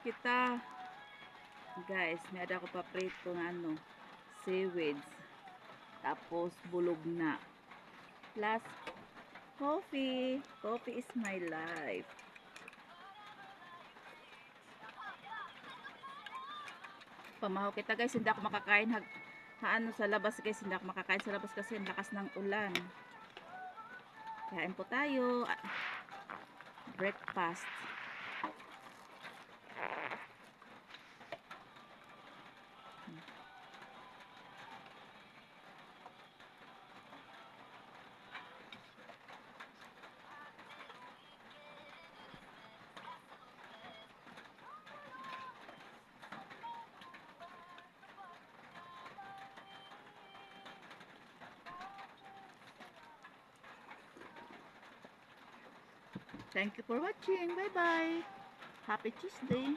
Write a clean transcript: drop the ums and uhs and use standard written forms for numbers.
kita. Guys, may ada ko paprito na seaweeds. Tapos bulog na. Plus coffee. Coffee is my life. Pamahaw kita guys, hindi ako makakain sa labas guys, hindi ako makakain sa labas kasi ang lakas ng ulan. Kain po tayo. Breakfast. Thank you for watching. Bye-bye. Happy Tuesday.